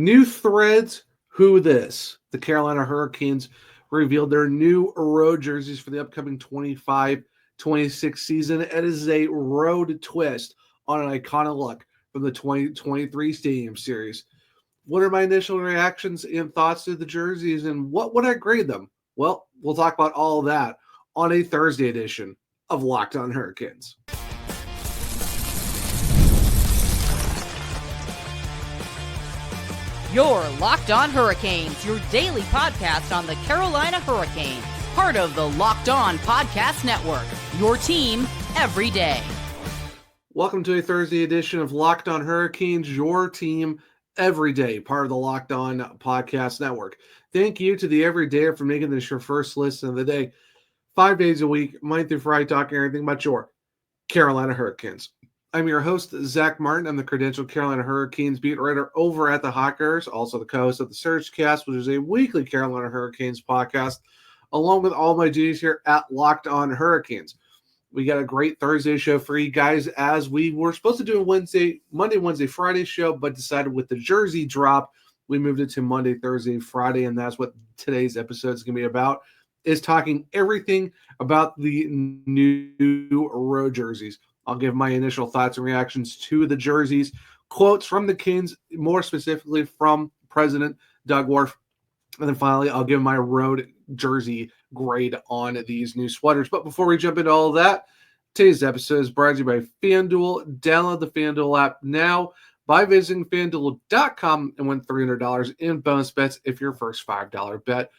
New threads, who this? The Carolina Hurricanes revealed their new road jerseys for the upcoming 25-26 season. It is a road twist on an iconic look from the 2023 Stadium Series. What are my initial reactions and thoughts to the jerseys, and what would I grade them? Well, we'll talk about all of that on a Thursday edition of Locked On Hurricanes. You're Locked On Hurricanes, your daily podcast on the Carolina Hurricanes, part of the Locked On Podcast Network, your team every day. Welcome to a Thursday edition of Locked On Hurricanes, your team every day, part of the Locked On Podcast Network. Thank you to the everydayer for making this your first listen of the day. 5 days a week, Monday through Friday, talking everything about your Carolina Hurricanes. I'm your host, Zach Martin. I'm the credentialed Carolina Hurricanes beat writer over at the Hawkers, also the co-host of the Surgecast, which is a weekly Carolina Hurricanes podcast, along with all my duties here at Locked On Hurricanes. We got a great Thursday show for you guys, as we were supposed to do a Monday, Wednesday, Friday show, but decided with the jersey drop, we moved it to Monday, Thursday, Friday, and that's what today's episode is going to be about, is talking everything about the new road jerseys. I'll give my initial thoughts and reactions to the jerseys, quotes from the Canes, more specifically from President Doug Warf, and then finally I'll give my road jersey grade on these new sweaters. But before we jump into all of that, today's episode is brought to you by FanDuel. Download the FanDuel app now by visiting FanDuel.com and win $300 in bonus bets if your first $5 bet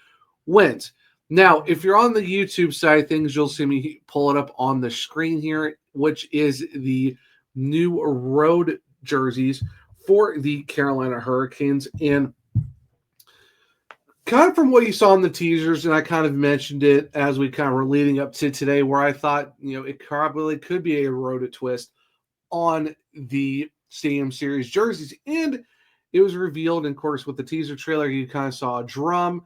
wins. Now, if you're on the YouTube side of things, you'll see me pull it up on the screen here, which is the new road jerseys for the Carolina Hurricanes. And kind of from what you saw in the teasers, and I kind of mentioned it as we kind of were leading up to today, where I thought, it probably could be a road twist on the Stadium Series jerseys. And it was revealed, and of course, with the teaser trailer, you kind of saw a drum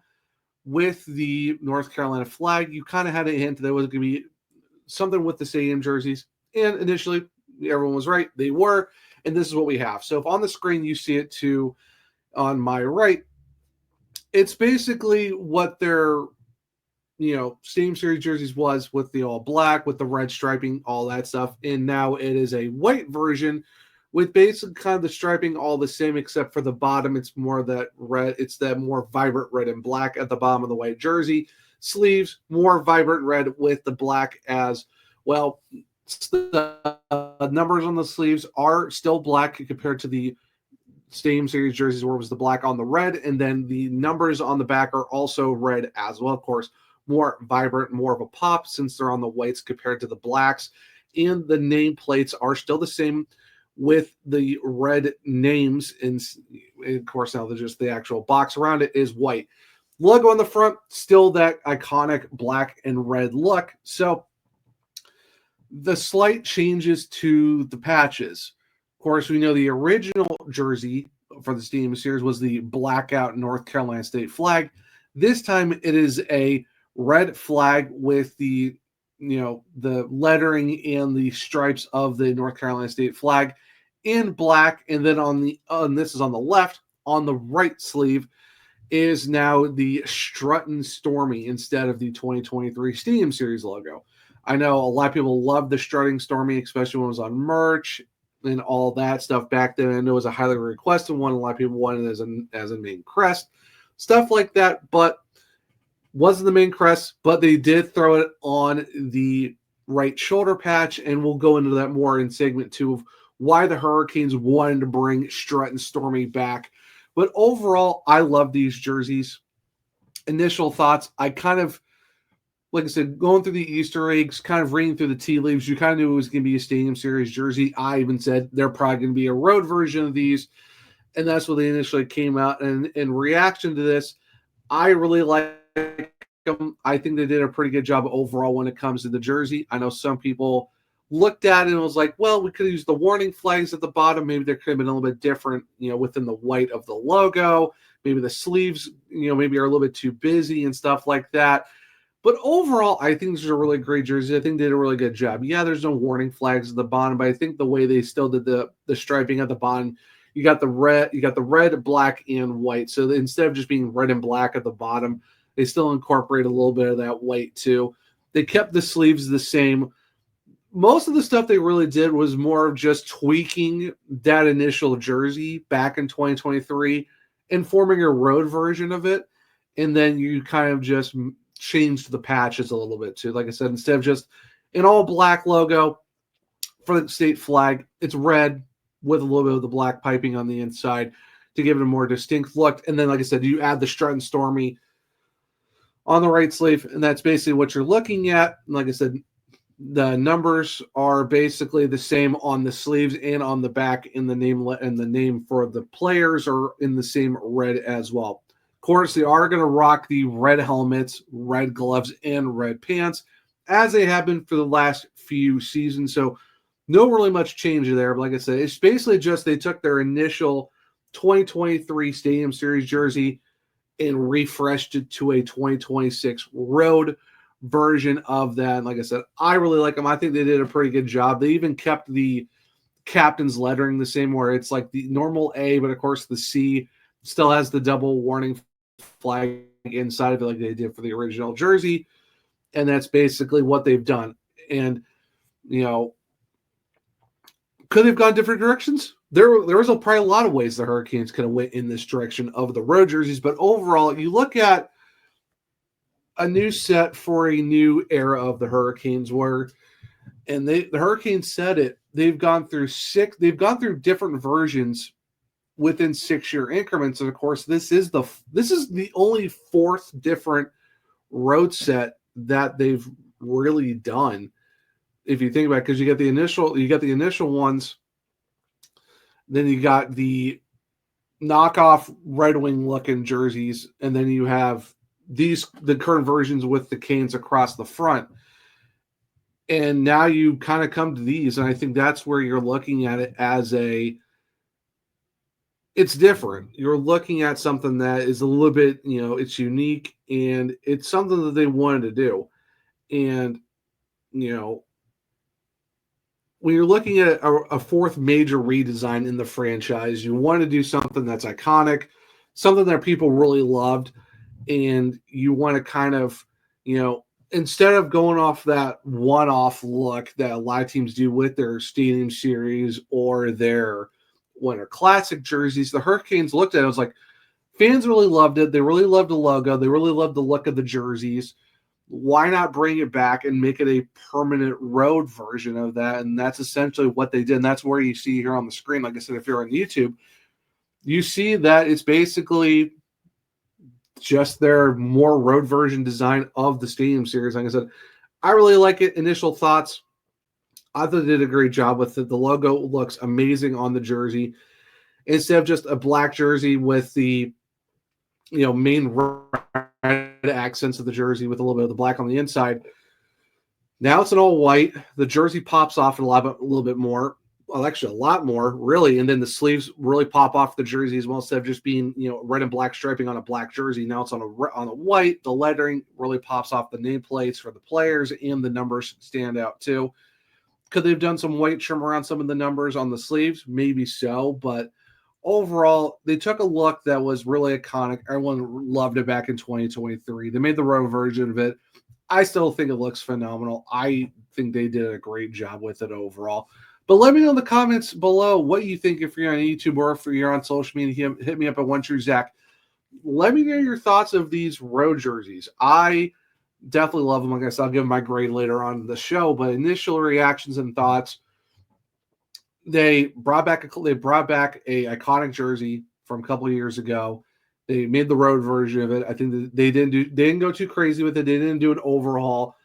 with the North Carolina flag. You kind of had a hint that there was going to be something with the stadium jerseys. And initially, everyone was right. They were. And this is what we have. So if on the screen you see it too on my right, it's basically what their, stadium series jerseys was, with the all black, with the red striping, all that stuff. And now it is a white version with basically kind of the striping all the same, except for the bottom. It's more that red. It's that more vibrant red and black at the bottom of the white jersey. Sleeves, more vibrant red with the black as well. The numbers on the sleeves are still black compared to the Stadium Series jerseys, where it was the black on the red. And then the numbers on the back are also red as well. Of course, more vibrant, more of a pop since they're on the whites compared to the blacks. And the nameplates are still the same, with the red names, and of course now just the actual box around it is white. Logo on the front, still that iconic black and red look. So the slight changes to the patches. Of course, we know the original jersey for the Stadium Series was the blackout North Carolina State flag. This time it is a red flag with the the lettering and the stripes of the North Carolina State flag in black. And then this is on the left, on the right sleeve is now the Struttin' Stormy instead of the 2023 Stadium Series logo. I know a lot of people love the Strutting Stormy, especially when it was on merch and all that stuff back then. And it was a highly requested one. A lot of people wanted it as a main crest, stuff like that. But wasn't the main crest, but they did throw it on the right shoulder patch, and we'll go into that more in segment 2 of why the Hurricanes wanted to bring Struttin' Stormy back. But overall, I love these jerseys. Initial thoughts, I kind of, like I said, going through the Easter eggs, kind of reading through the tea leaves, you kind of knew it was going to be a Stadium Series jersey. I even said they're probably going to be a road version of these, and that's what they initially came out. And in reaction to this, I really like them. I think they did a pretty good job overall when it comes to the jersey. I know some people looked at it and was like, well, we could use the warning flags at the bottom. Maybe there could have been a little bit different, within the white of the logo. Maybe the sleeves, maybe are a little bit too busy and stuff like that. But overall, I think these are really great jerseys. I think they did a really good job. Yeah, there's no warning flags at the bottom, but I think the way they still did the striping at the bottom, you got the red, black, and white. So instead of just being red and black at the bottom, they still incorporate a little bit of that white too. They kept the sleeves the same. Most of the stuff they really did was more of just tweaking that initial jersey back in 2023 and forming a road version of it. And then you kind of just changed the patches a little bit too. Like I said, instead of just an all black logo for the state flag, it's red with a little bit of the black piping on the inside to give it a more distinct look. And then, like I said, you add the Strut and Stormy on the right sleeve, and that's basically what you're looking at. And like I said, the numbers are basically the same on the sleeves and on the back in the name for the players are in the same red as well. Of course, they are going to rock the red helmets, red gloves, and red pants as they have been for the last few seasons. So no really much change there. But like I said, it's basically just they took their initial 2023 Stadium Series jersey and refreshed it to a 2026 road version of that. And like I said, I really like them. I think they did a pretty good job. They even kept the captain's lettering the same, where it's like the normal A, but of course the C still has the double warning flag inside of it like they did for the original jersey. And that's basically what they've done. And, you know, could they've gone different directions? There was probably a lot of ways the Hurricanes could have went in this direction of the road jerseys. But overall, you look at a new set for a new era of the Hurricanes the Hurricanes said it, they've gone through different versions within 6-year increments. And of course, this is the only fourth different road set that they've really done. If you think about it, because you got the initial ones, then you got the knockoff Red Wing looking jerseys, and then you have the current versions with the canes across the front. And now you kind of come to these, and I think that's where you're looking at it as it's different. You're looking at something that is a little bit, it's unique, and it's something that they wanted to do. And, when you're looking at a fourth major redesign in the franchise, you want to do something that's iconic, something that people really loved, and you want to kind of, instead of going off that one-off look that a lot of teams do with their Stadium Series or their Winter Classic jerseys, the Hurricanes looked at it, was like, fans really loved it. They really loved the logo. They really loved the look of the jerseys. Why not bring it back and make it a permanent road version of that? And that's essentially what they did. And that's where you see here on the screen. Like I said, if you're on YouTube, you see that it's basically just their more road version design of the Stadium Series. Like I said, I really like it. Initial thoughts, I thought they did a great job with it. The logo looks amazing on the jersey. Instead of just a black jersey with the main red accents of the jersey with a little bit of the black on the inside, now it's an all white. The jersey pops off a little bit more. Well, actually a lot more, really. And then the sleeves really pop off the jersey as well. Instead of just being, red and black striping on a black jersey, now it's on a white. The lettering really pops off the nameplates for the players, and the numbers stand out too. Could they have done some white trim around some of the numbers on the sleeves? Maybe so, but overall, they took a look that was really iconic. Everyone loved it back in 2023. They made the road version of it. I still think it looks phenomenal. I think they did a great job with it overall. But let me know in the comments below what you think. If you're on YouTube or if you're on social media, hit me up at OneTrueZach. Let me know your thoughts of these road jerseys. I definitely love them. Like I said, I'll give my grade later on in the show. But initial reactions and thoughts, they brought back a iconic jersey from a couple of years ago. They made the road version of it. I think that they didn't go too crazy with it. They didn't do an overhaul.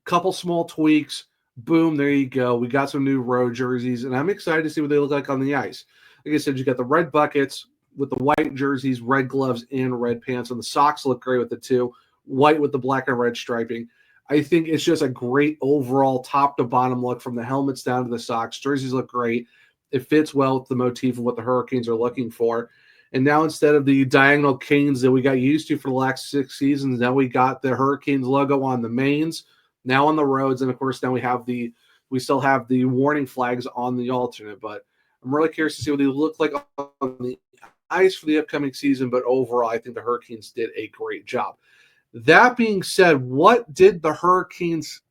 Couple small tweaks. Boom, there you go. We got some new road jerseys, and I'm excited to see what they look like on the ice. Like I said, you got the red buckets with the white jerseys, red gloves, and red pants, and the socks look great with it too. White with the black and red striping. I think it's just a great overall top to bottom look from the helmets down to the socks. Jerseys look great. It fits well with the motif of what the Hurricanes are looking for. And now instead of the diagonal canes that we got used to for the last 6 seasons, now we got the Hurricanes logo on the mains, now on the roads, and of course now we still have the warning flags on the alternate. But I'm really curious to see what they look like on the ice for the upcoming season, but overall, I think the Hurricanes did a great job. That being said, what did the Hurricanes,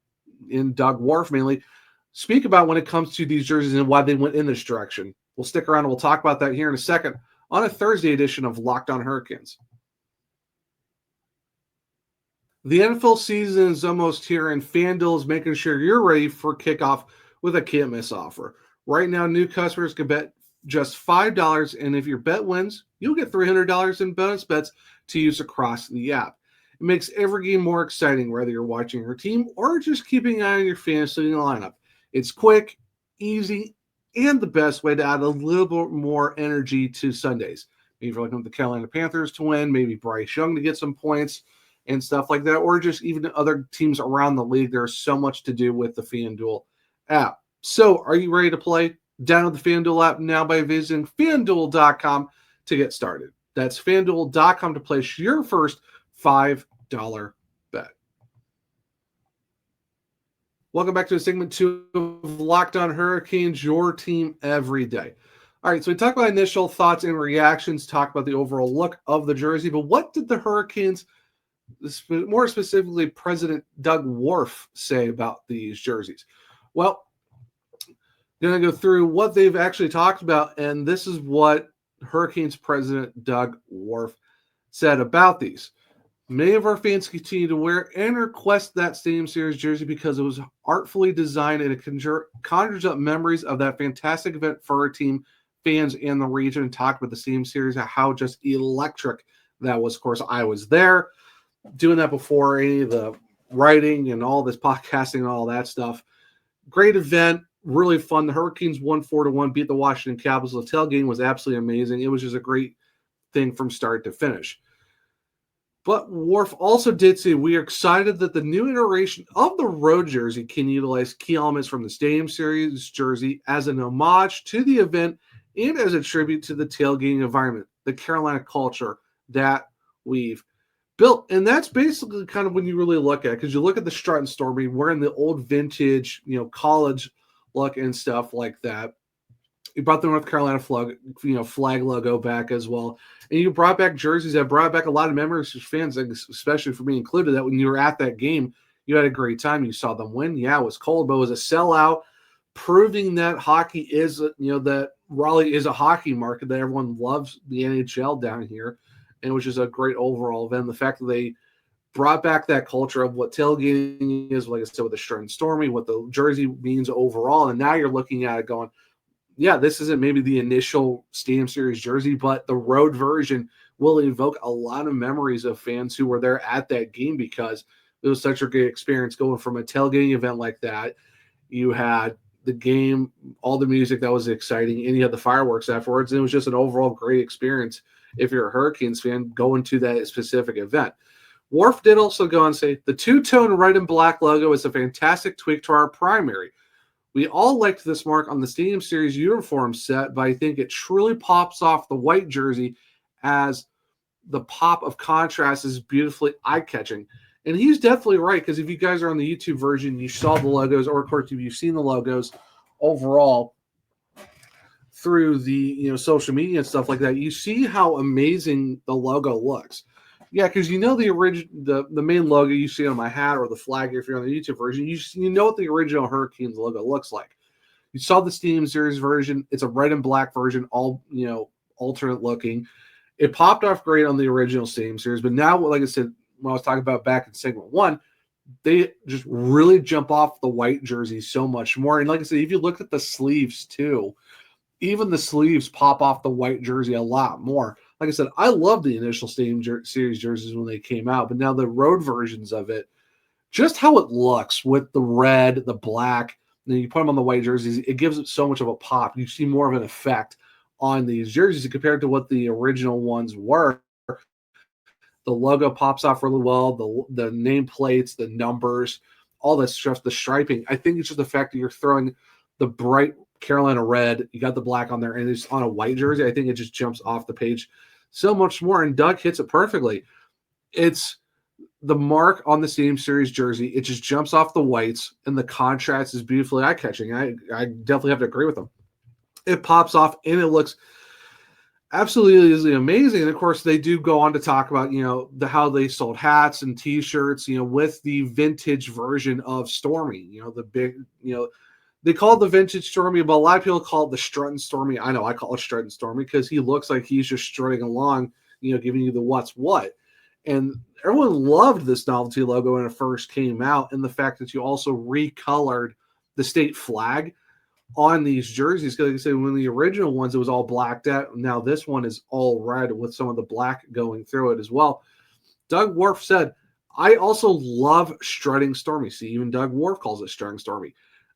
in Doug Warf mainly, speak about when it comes to these jerseys and why they went in this direction? We'll stick around and we'll talk about that here in a second on a Thursday edition of Locked On Hurricanes. The NFL season is almost here, and FanDuel is making sure you're ready for kickoff with a can't-miss offer. Right now, new customers can bet just $5, and if your bet wins, you'll get $300 in bonus bets to use across the app. It makes every game more exciting, whether you're watching your team or just keeping an eye on your fantasy lineup. It's quick, easy, and the best way to add a little bit more energy to Sundays. Maybe you're looking at the Carolina Panthers to win, maybe Bryce Young to get some points and stuff like that, or just even other teams around the league. There's so much to do with the FanDuel app. So are you ready to play? Download the FanDuel app now by visiting FanDuel.com to get started. That's FanDuel.com to place your first $5 bet. Welcome back to segment 2 of Locked On Hurricanes, your team every day. All right, so we talked about initial thoughts and reactions, talk about the overall look of the jersey, but what did the Hurricanes, more specifically President Doug Warf, say about these jerseys? Well, I'm going to go through what they've actually talked about, and this is what Hurricanes President Doug Warf said about these. Many of our fans continue to wear and request that Stadium Series jersey because it was artfully designed and it conjures up memories of that fantastic event for our team, fans, and the region. And talked about the Stadium Series, how just electric that was. Of course, I was there doing that before any of the writing and all this podcasting and all that stuff. Great event, really fun. The Hurricanes won 4-1, beat the Washington Capitals. The tailgate was absolutely amazing. It was just a great thing from start to finish. But Warf also did say, we are excited that the new iteration of the road jersey can utilize key elements from the Stadium Series jersey as an homage to the event and as a tribute to the tailgating environment, the Carolina culture that we've built. And that's basically kind of when you really look at it, because you look at the strut and stormy, wearing the old vintage, college look and stuff like that. You brought the North Carolina flag logo back as well. And you brought back jerseys that brought back a lot of memories for fans, especially for me included, that when you were at that game, you had a great time. You saw them win. Yeah, it was cold, but it was a sellout, proving that hockey is, that Raleigh is a hockey market, that everyone loves the NHL down here. And which is a great overall event. The fact that they brought back that culture of what tailgating is, like I said, with the Stern Stormy, what the jersey means overall. And now you're looking at it going, yeah, this isn't maybe the initial Stadium Series jersey, but the road version will evoke a lot of memories of fans who were there at that game because it was such a great experience going from a tailgating event like that. You had the game, all the music that was exciting, and you had the fireworks afterwards. And it was just an overall great experience if you're a Hurricanes fan going to that specific event. Warf did also go on and say, the two-tone red and black logo is a fantastic tweak to our primary. We all liked this mark on the Stadium Series uniform set, but I think it truly pops off the white jersey as the pop of contrast is beautifully eye-catching. And he's definitely right, because if you guys are on the YouTube version, you saw the logos, or of course, if you've seen the logos overall through the social media and stuff like that, you see how amazing the logo looks. Yeah, because the main logo you see on my hat or the flag if you're on the YouTube version, you know what the original Hurricanes logo looks like. You saw the Stadium Series version; it's a red and black version, all alternate looking. It popped off great on the original Stadium Series, but now, like I said, when I was talking about back in segment 1, they just really jump off the white jersey so much more. And like I said, if you look at the sleeves too, even the sleeves pop off the white jersey a lot more. Like I said, I love the initial Stadium Series jerseys when they came out, but now the road versions of it, just how it looks with the red, the black, and then you put them on the white jerseys, it gives it so much of a pop. You see more of an effect on these jerseys compared to what the original ones were. The logo pops off really well, the nameplates, the numbers, all that stuff, the striping. I think it's just the fact that you're throwing the bright Carolina red, you got the black on there, and it's on a white jersey. I think it just jumps off the page so much more, and Doug hits it perfectly. It's the mark on the Stadium Series jersey. It just jumps off the whites, and the contrast is beautifully eye-catching. I definitely have to agree with him. it pops off and it looks absolutely amazing. And of course, they do go on to talk about, how they sold hats and t-shirts, with the vintage version of Stormy, the big, they call it the vintage Stormy, but a lot of people call it the strutting Stormy. I know I call it strutting Stormy because he looks like he's just strutting along, giving you the what's what. And everyone loved this novelty logo when it first came out, and the fact that you also recolored the state flag on these jerseys. Because like I said, when the original ones, it was all blacked out. Now this one is all red with some of the black going through it as well. Doug Warf said, I also love strutting Stormy. See, even Doug Warf calls it strutting Stormy.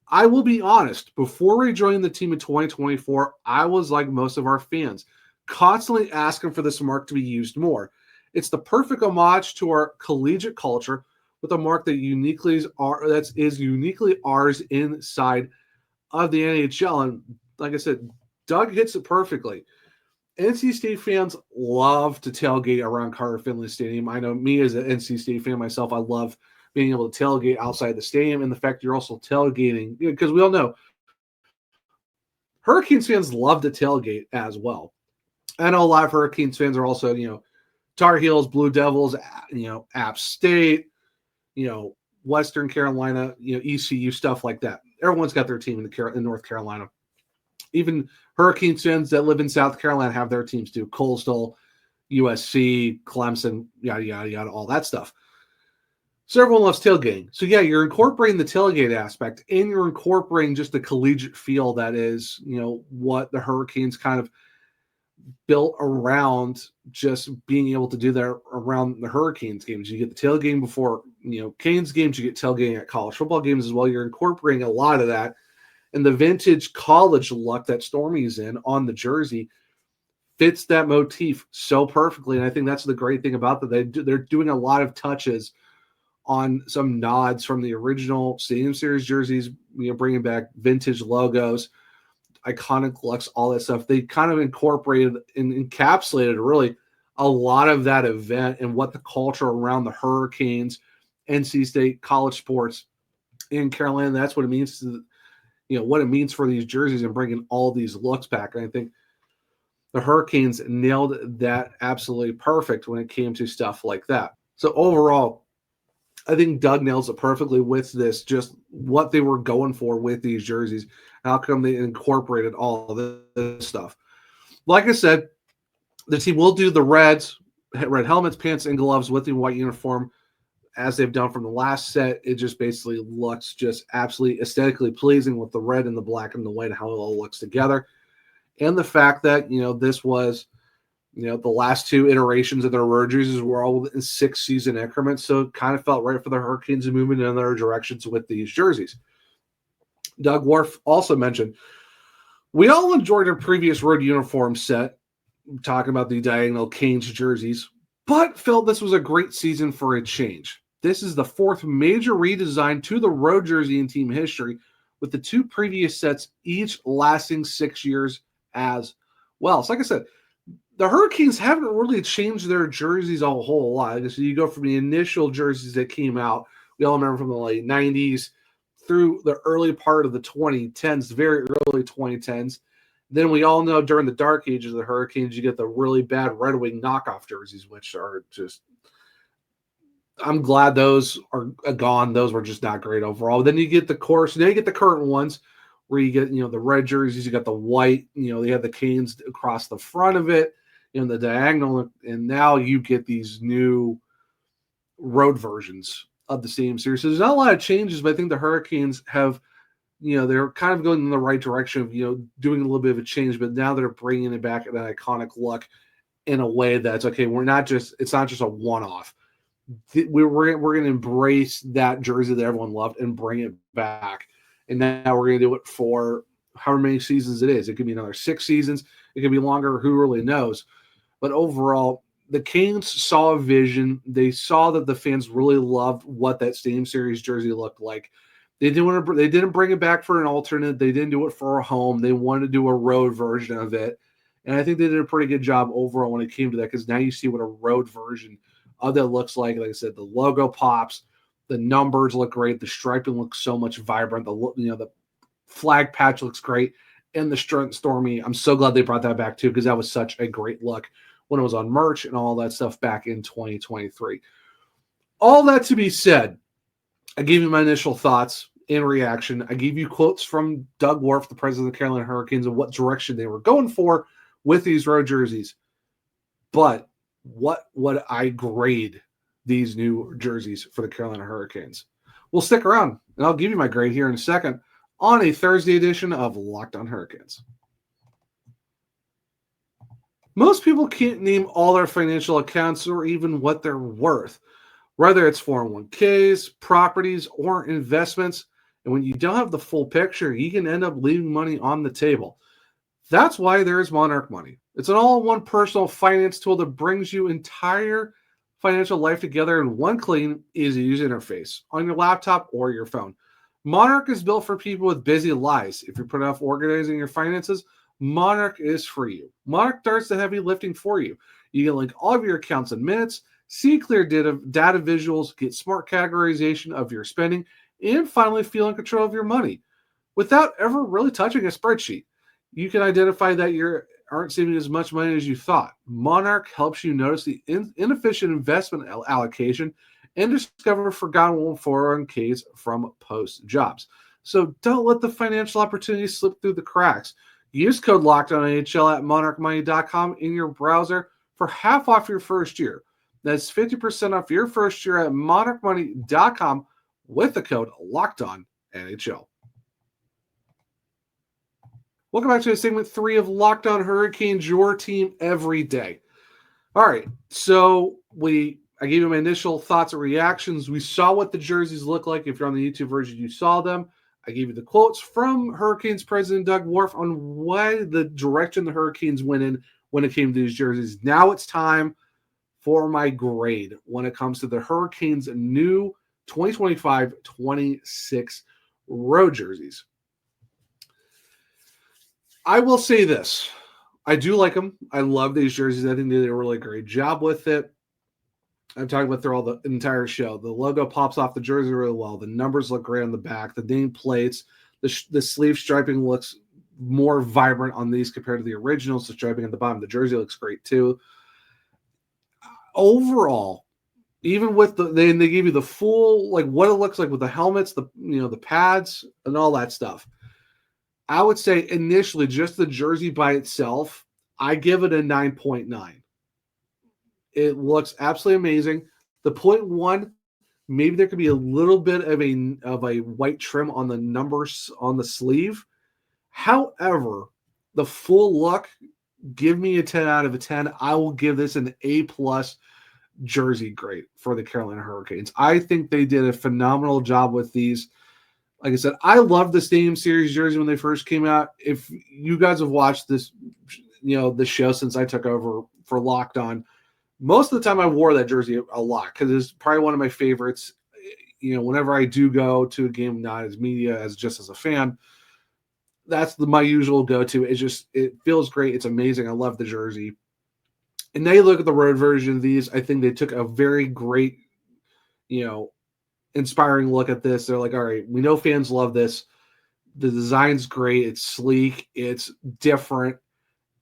I will be honest, before we joined the team in 2024, I was like most of our fans, constantly asking for this mark to be used more. It's the perfect homage to our collegiate culture with a mark that is uniquely ours inside of the NHL. And like I said, Doug hits it perfectly. NC State fans love to tailgate around Carter Finley Stadium. I know me as an NC State fan myself, I love being able to tailgate outside the stadium, and the fact you're also tailgating, because we all know Hurricanes fans love to tailgate as well. I know a lot of Hurricanes fans are also, Tar Heels, Blue Devils, App State, Western Carolina, ECU, stuff like that. Everyone's got their team in North Carolina. Even Hurricanes fans that live in South Carolina have their teams too. Coastal, USC, Clemson, yada, yada, yada, all that stuff. So everyone loves tailgating. So yeah, you're incorporating the tailgate aspect, and you're incorporating just the collegiate feel that is, what the Hurricanes kind of built around just being able to do that around the Hurricanes games. You get the tailgating before, Canes games, you get tailgating at college football games as well. You're incorporating a lot of that. And the vintage college look that Stormy's in on the jersey fits that motif so perfectly. And I think that's the great thing about that. They're doing a lot of touches on some nods from the original Stadium Series jerseys, bringing back vintage logos, iconic looks, all that stuff. They kind of incorporated and encapsulated really a lot of that event and what the culture around the Hurricanes, NC State, college sports in Carolina, that's what it means to, what it means for these jerseys and bringing all these looks back. And I think the Hurricanes nailed that absolutely perfect when it came to stuff like that. So overall, I think Doug nails it perfectly with this, just what they were going for with these jerseys. How come they incorporated all of this stuff? Like I said, the team will do the red helmets, pants, and gloves with the white uniform, as they've done from the last set. It just basically looks just absolutely aesthetically pleasing with the red and the black and the white, how it all looks together. And the fact that, this was, the last two iterations of their road jerseys were all in 6-season increments. So it kind of felt right for the Hurricanes to move in other directions with these jerseys. Doug Warf also mentioned, we all enjoyed our previous road uniform set, talking about the diagonal Canes jerseys, but felt this was a great season for a change. This is the fourth major redesign to the road jersey in team history, with the two previous sets each lasting 6 years as well. So like I said, the Hurricanes haven't really changed their jerseys a whole lot. So you go from the initial jerseys that came out, we all remember from the late 90s through the early part of the 2010s, the very early 2010s. Then we all know during the dark ages of the Hurricanes, you get the really bad Red Wing knockoff jerseys, which are just, I'm glad those are gone. Those were just not great overall. Then you get the course, then you get the current ones where you get, the red jerseys, you got the white, they have the Canes across the front of it, the diagonal, and now you get these new road versions of the same series. So there's not a lot of changes, but I think the Hurricanes have, they're kind of going in the right direction of, doing a little bit of a change, but now they're bringing it back at an iconic look in a way that's okay. It's not just a one-off. We're going to embrace that jersey that everyone loved and bring it back. And now we're going to do it for however many seasons it is. It could be another 6 seasons. It could be longer. Who really knows? But overall, the Canes saw a vision. They saw that the fans really loved what that Stadium Series jersey looked like. They didn't bring it back for an alternate. They didn't do it for a home. They wanted to do a road version of it. And I think they did a pretty good job overall when it came to that, because now you see what a road version of that looks like. Like I said, the logo pops. The numbers look great. The striping looks so much vibrant. The flag patch looks great. and the Strut and Stormy. I'm so glad they brought that back too, because that was such a great look when it was on merch and all that stuff back in 2023. All that to be said, I gave you my initial thoughts and reaction. I gave you quotes from Doug Warf, the president of the Carolina Hurricanes, of what direction they were going for with these road jerseys. But what would I grade these new jerseys for the Carolina Hurricanes? Well, stick around, and I'll give you my grade here in a second on a Thursday edition of Locked On Hurricanes. Most people can't name all their financial accounts or even what they're worth, whether it's 401ks, properties, or investments. And when you don't have the full picture, you can end up leaving money on the table. That's why there is Monarch Money. It's an all-in-one personal finance tool that brings you entire financial life together in one clean, easy-to-use interface on your laptop or your phone. Monarch is built for people with busy lives. If you're putting off organizing your finances, Monarch is for you. Monarch does the heavy lifting for you. You can link all of your accounts in minutes, see clear data visuals, get smart categorization of your spending, and finally feel in control of your money without ever really touching a spreadsheet. You can identify that you aren't saving as much money as you thought. Monarch helps you notice the inefficient investment allocation and discover forgotten 401ks from post jobs. So don't let the financial opportunities slip through the cracks. Use code LOCKEDONNHL at monarchmoney.com in your browser for half off your first year. That's 50% off your first year at monarchmoney.com with the code LOCKEDONNHL. Welcome back to segment 3 of Locked On Hurricanes, your team every day. All right, so I gave you my initial thoughts and reactions. We saw what the jerseys look like. If you're on the YouTube version, you saw them. I gave you the quotes from Hurricanes president Doug Warf on why the direction the Hurricanes went in when it came to these jerseys. Now it's time for my grade when it comes to the Hurricanes' new 2025-26 road jerseys. I will say this. I do like them. I love these jerseys. I think they did a really great job with it. I'm talking about through all the entire show. The logo pops off the jersey really well. The numbers look great on the back. The name plates, the sleeve striping looks more vibrant on these compared to the originals. The striping at the bottom, the jersey looks great too. Overall, even with they give you the full, like what it looks like with the helmets, the pads and all that stuff. I would say initially just the jersey by itself, I give it a 9.9. It looks absolutely amazing. The 0.1, maybe there could be a little bit of a white trim on the numbers on the sleeve. However, the full look, give me a 10 out of a 10. I will give this an A+ jersey grade for the Carolina Hurricanes. I think they did a phenomenal job with these. Like I said, I loved the Stadium Series jersey when they first came out. If you guys have watched this, the show since I took over for Locked On, most of the time I wore that jersey a lot because it's probably one of my favorites. Whenever I do go to a game, not as media, as just as a fan, that's my usual go-to. It feels great. It's amazing. I love the jersey. And now you look at the road version of these, I think they took a very great, inspiring look at this. They're like, all right, we know fans love this. The design's great. It's sleek. It's different.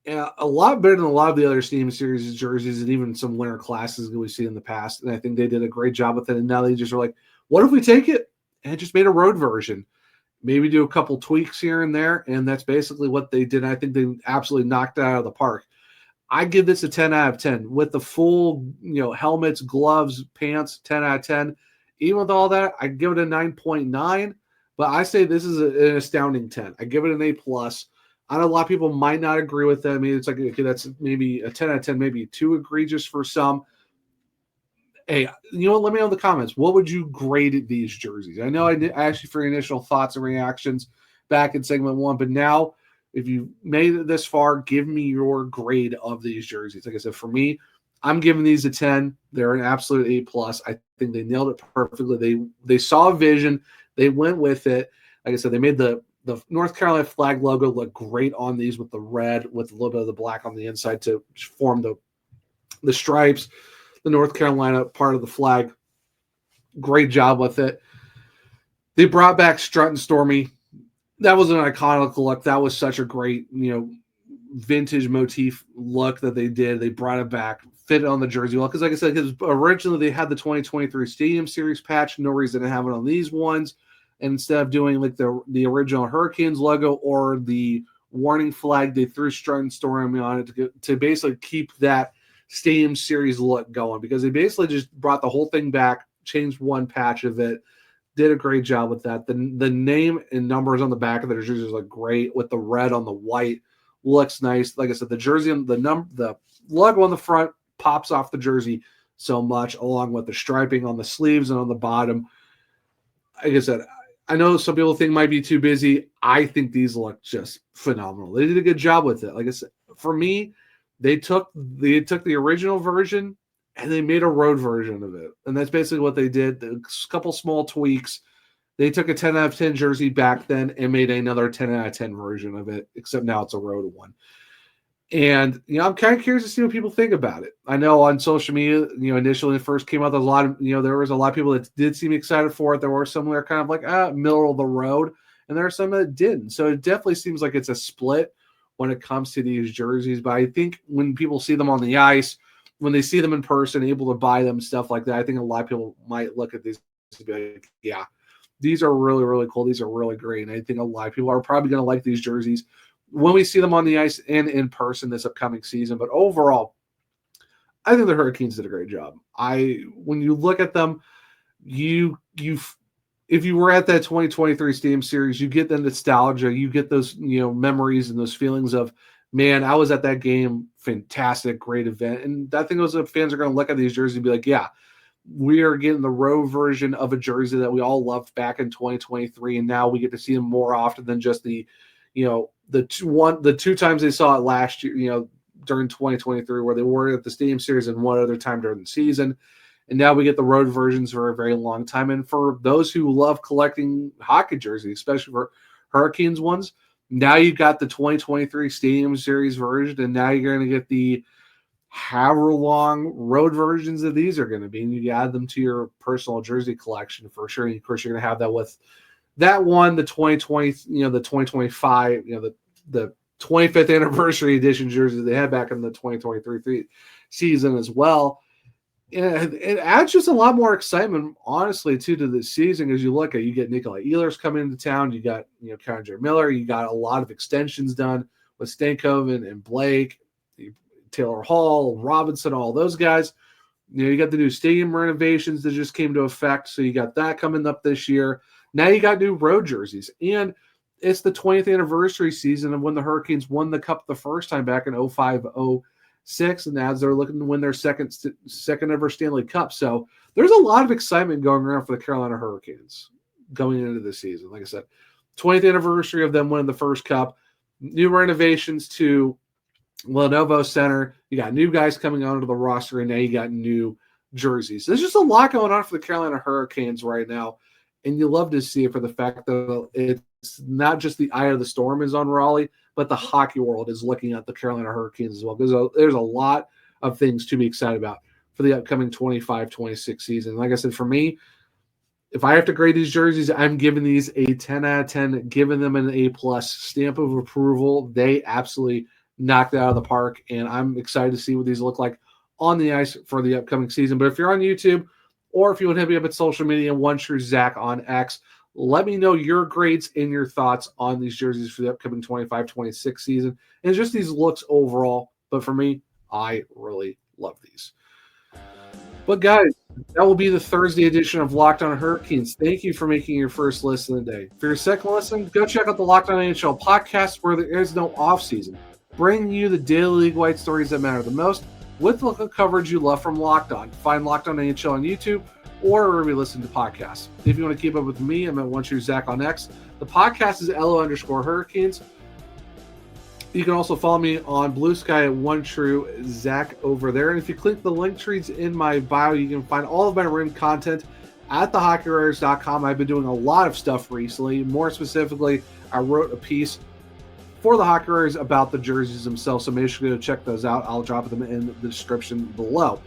A lot better than a lot of the other Stadium Series jerseys and even some winter classes that we've seen in the past. And I think they did a great job with it. And now they just are like, what if we take it and just made a road version? Maybe do a couple tweaks here and there. And that's basically what they did. I think they absolutely knocked it out of the park. I give this a 10 out of 10 with the full, helmets, gloves, pants, 10 out of 10. Even with all that, I give it a 9.9, but I say this is an astounding 10. I give it an A+. I know a lot of people might not agree with that. I mean, it's like, okay, that's maybe a 10 out of 10, maybe too egregious for some. Hey, let me know in the comments. What would you grade these jerseys? I know I asked you for your initial thoughts and reactions back in segment 1, but now if you made it this far, give me your grade of these jerseys. Like I said, for me, I'm giving these a 10. They're an absolute A+. I think they nailed it perfectly. They saw a vision. They went with it. Like I said, they made the North Carolina flag logo look great on these with the red, with a little bit of the black on the inside to form the stripes, the North Carolina part of the flag. Great job with it. They brought back Strut and Stormy. That was an iconic look. That was such a great, vintage motif look that they did. They brought it back, fit it on the jersey well. Because, like I said, because originally they had the 2023 Stadium Series patch. No reason to have it on these ones. And instead of doing like the original Hurricanes logo or the warning flag, they threw Strut and Stormy on it to basically keep that Stadium Series look going. Because they basically just brought the whole thing back, changed one patch of it. Did a great job with that. The name and numbers on the back of the jerseys look great with the red on the white. Looks nice. Like I said, the jersey and the logo on the front pops off the jersey so much, along with the striping on the sleeves and on the bottom. Like I said, I know some people think it might be too busy. I think these look just phenomenal. They did a good job with it. Like I said, for me, they took the original version and they made a road version of it. And that's basically what they did. A couple small tweaks. They took a 10 out of 10 jersey back then and made another 10 out of 10 version of it, except now it's a road one. And, I'm kind of curious to see what people think about it. I know on social media, initially when it first came out, there was a lot of people that did seem excited for it. There were some that are kind of like, middle of the road. And there are some that didn't. So it definitely seems like it's a split when it comes to these jerseys. But I think when people see them on the ice, when they see them in person, able to buy them, stuff like that, I think a lot of people might look at these and be like, yeah, these are really, really cool. These are really great. And I think a lot of people are probably going to like these jerseys when we see them on the ice and in person this upcoming season. But overall, I think the Hurricanes did a great job. When you look at them, if you were at that 2023 Stadium Series, you get the nostalgia, you get those, memories and those feelings of, man, I was at that game. Fantastic, great event. And I think those fans are going to look at these jerseys and be like, yeah, we are getting the road version of a jersey that we all loved back in 2023. And now we get to see them more often than just the two times they saw it last year, during 2023, where they were at the Stadium Series and one other time during the season. And now we get the road versions for a very long time. And for those who love collecting hockey jerseys, especially for Hurricanes ones, now you've got the 2023 Stadium Series version, and now you're going to get the however long road versions of these are going to be, and you add them to your personal jersey collection for sure. And of course, you're going to have that with that one, the 2020, the 2025, the 25th anniversary edition jersey they had back in the 2023 season as well. And it adds just a lot more excitement, honestly, too, to the season. As you get Nikolai Ehlers coming into town, you got Connor Miller, you got a lot of extensions done with Stankov and Blake, Taylor Hall, Robinson, all those guys. You got the new stadium renovations that just came to effect, so you got that coming up this year. Now you got new road jerseys, and it's the 20th anniversary season of when the Hurricanes won the Cup the first time back in 05-06, and as they're looking to win their second ever Stanley Cup. So there's a lot of excitement going around for the Carolina Hurricanes going into the season. Like I said, 20th anniversary of them winning the first Cup, new renovations to Lenovo Center. You got new guys coming onto the roster, and now you got new jerseys. There's just a lot going on for the Carolina Hurricanes right now, and you love to see it for the fact that it's not just the eye of the storm is on Raleigh, but the hockey world is looking at the Carolina Hurricanes as well. There's a lot of things to be excited about for the upcoming 25-26 season. Like I said, for me, if I have to grade these jerseys, I'm giving these a 10 out of 10, giving them an A+ stamp of approval. They absolutely knocked it out of the park, and I'm excited to see what these look like on the ice for the upcoming season. But if you're on YouTube, or if you want to hit me up at social media, OneTrueZach on X, let me know your grades and your thoughts on these jerseys for the upcoming 25-26 season and just these looks overall. But for me, I really love these. But guys, that will be the Thursday edition of Locked On Hurricanes. Thank you for making your first listen of the day. For your second listen, go check out the Locked On NHL podcast, where there is no offseason, bringing you the daily league wide stories that matter the most with local coverage you love from Locked On. Find Locked On NHL on YouTube or wherever you listen to podcasts. If you want to keep up with me, I'm at OneTrueZach on X. The podcast is LO_Hurricanes. You can also follow me on Blue Sky at OneTrueZach over there. And if you click the link trees in my bio, you can find all of my written content at thehockeywriters.com. I've been doing a lot of stuff recently. More specifically, I wrote a piece for the Hockey Writers about the jerseys themselves, so make sure to check those out. I'll drop them in the description below.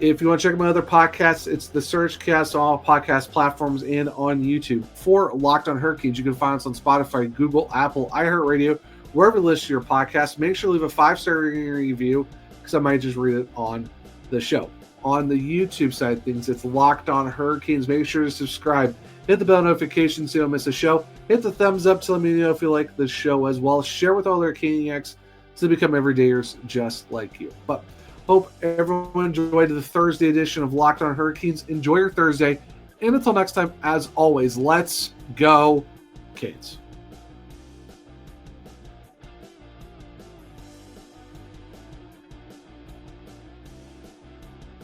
If you want to check out my other podcasts, it's the Surgecast on all podcast platforms and on YouTube. For Locked on Hurricanes, you can find us on Spotify, Google, Apple, iHeartRadio, wherever you listen to your podcast. Make sure to leave a 5-star review because I might just read it on the show. On the YouTube side of things, it's Locked on Hurricanes. Make sure to subscribe. Hit the bell notification so you don't miss a show. Hit the thumbs up to let me know if you like the show as well. Share with all their Caniacs so they become everydayers just like you. But hope everyone enjoyed the Thursday edition of Locked on Hurricanes. Enjoy your Thursday. And until next time, as always, let's go Canes.